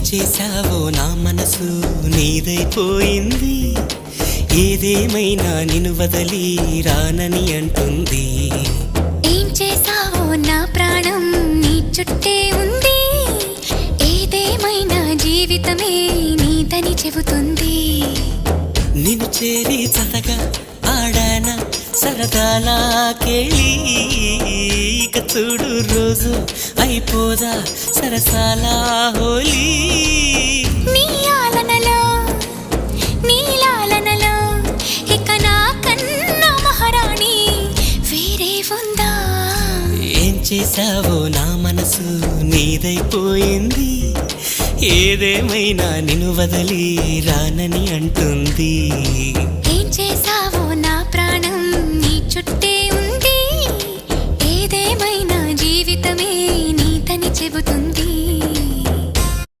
చేశావో నా మనసు నీదైపోయింది, ఏదేమైనా నిన్ను వదలి రానని అంటుంది. ఏం చేశావో నా ప్రాణం నీ చుట్టే ఉంది, ఏదేమైనా జీవితమే నీదని చెబుతుంది. నిన్ను చేరి చతగా ఆడాన సరదాలా కేళి, ఇక చూడు రోజు అయిపోదా సరసాలా హోలీ. నీ ఆలనలో నీ లాలనలో ఇక నా కన్నా మహారాణి వేరే ఉందా? ఏం చేశావో నా మనసు నీదైపోయింది, ఏదేమైనా నిన్ను వదలి రానని అంటుంది. ఏం చేశావో నా ప్రాణం నీ చుట్టే ఉంది, ఏదేమైనా జీవితమే నీదని చెబుతుంది.